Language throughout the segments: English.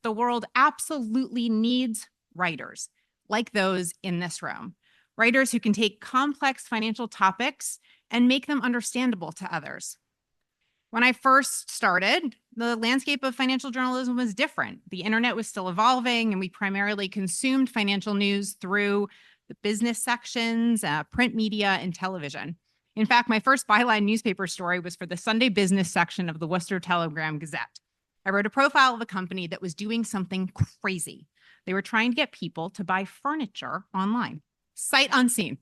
the world absolutely needs writers like those in this room. Writers who can take complex financial topics and make them understandable to others. When I first started, the landscape of financial journalism was different. The internet was still evolving, and we primarily consumed financial news through the business sections, print media, and television. In fact, my first byline newspaper story was for the Sunday business section of the Worcester Telegram Gazette. I wrote a profile of a company that was doing something crazy. They were trying to get people to buy furniture online, sight unseen,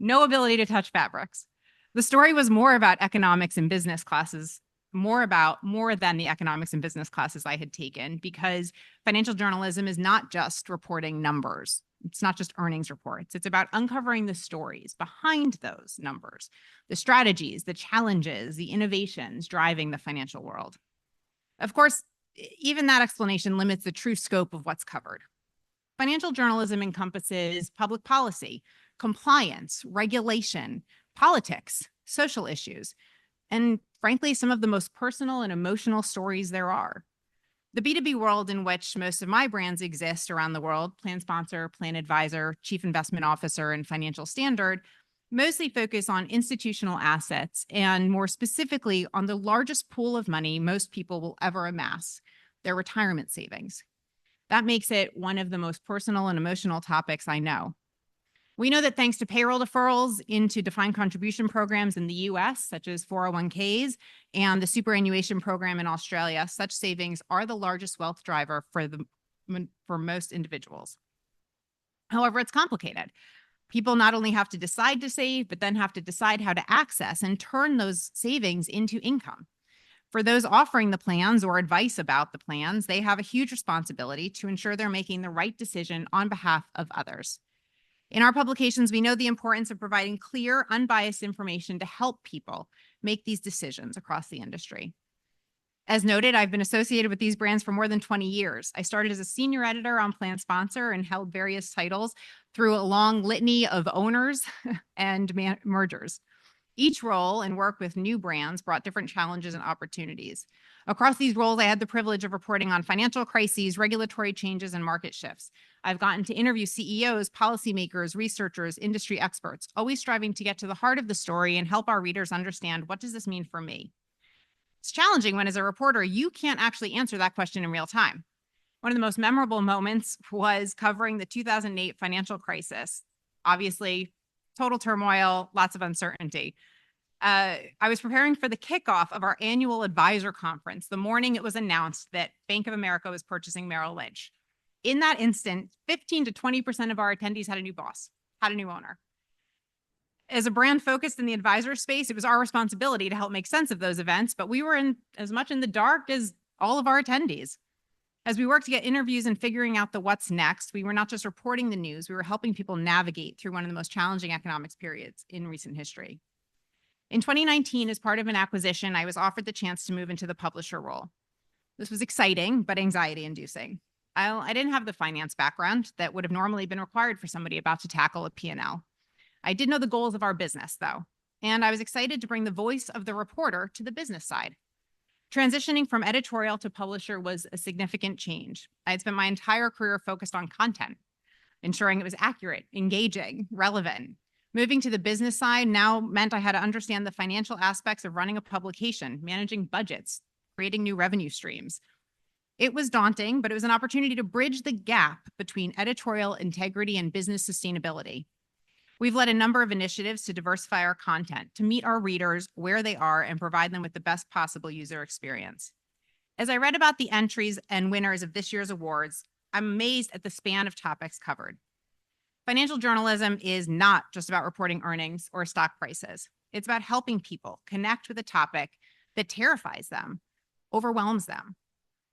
no ability to touch fabrics. The story was more about economics and business classes, more than the economics and business classes I had taken, because financial journalism is not just reporting numbers. It's not just earnings reports. It's about uncovering the stories behind those numbers, the strategies, the challenges, the innovations driving the financial world. Of course, even that explanation limits the true scope of what's covered. Financial journalism encompasses public policy, compliance, regulation, politics, social issues, and frankly, some of the most personal and emotional stories there are. The B2B world in which most of my brands exist around the world, plan sponsor, plan advisor, chief investment officer, and financial standard, mostly focus on institutional assets and more specifically on the largest pool of money most people will ever amass, their retirement savings. That makes it one of the most personal and emotional topics I know. We know that thanks to payroll deferrals into defined contribution programs in the US, such as 401ks, and the superannuation program in Australia, such savings are the largest wealth driver for most individuals. However, it's complicated. People not only have to decide to save, but then have to decide how to access and turn those savings into income. For those offering the plans or advice about the plans, they have a huge responsibility to ensure they're making the right decision on behalf of others. In our publications, we know the importance of providing clear, unbiased information to help people make these decisions across the industry. As noted, I've been associated with these brands for more than 20 years. I started as a senior editor on Plan Sponsor and held various titles through a long litany of owners and mergers. Each role and work with new brands brought different challenges and opportunities. Across these roles, I had the privilege of reporting on financial crises, regulatory changes, and market shifts. I've gotten to interview CEOs, policymakers, researchers, industry experts, always striving to get to the heart of the story and help our readers understand, what does this mean for me? It's challenging when, as a reporter, you can't actually answer that question in real time. One of the most memorable moments was covering the 2008 financial crisis. Obviously, total turmoil, lots of uncertainty. I was preparing for the kickoff of our annual advisor conference the morning it was announced that Bank of America was purchasing Merrill Lynch. In that instant, 15 to 20% of our attendees had a new boss, had a new owner. As a brand focused in the advisor space, it was our responsibility to help make sense of those events, but we were as much in the dark as all of our attendees. As we worked to get interviews and figuring out the what's next, we were not just reporting the news, we were helping people navigate through one of the most challenging economics periods in recent history. In 2019, as part of an acquisition, I was offered the chance to move into the publisher role. This was exciting, but anxiety-inducing. I didn't have the finance background that would have normally been required for somebody about to tackle a P&L. I did know the goals of our business, though, and I was excited to bring the voice of the reporter to the business side. Transitioning from editorial to publisher was a significant change. I had spent my entire career focused on content, ensuring it was accurate, engaging, relevant. Moving to the business side now meant I had to understand the financial aspects of running a publication, managing budgets, creating new revenue streams. It was daunting, but it was an opportunity to bridge the gap between editorial integrity and business sustainability. We've led a number of initiatives to diversify our content, to meet our readers where they are and provide them with the best possible user experience. As I read about the entries and winners of this year's awards, I'm amazed at the span of topics covered. Financial journalism is not just about reporting earnings or stock prices. It's about helping people connect with a topic that terrifies them, overwhelms them.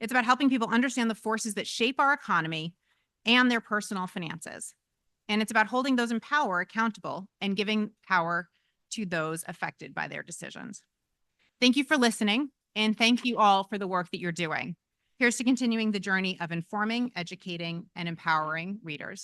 It's about helping people understand the forces that shape our economy and their personal finances. And it's about holding those in power accountable and giving power to those affected by their decisions. Thank you for listening, and thank you all for the work that you're doing. Here's to continuing the journey of informing, educating, and empowering readers.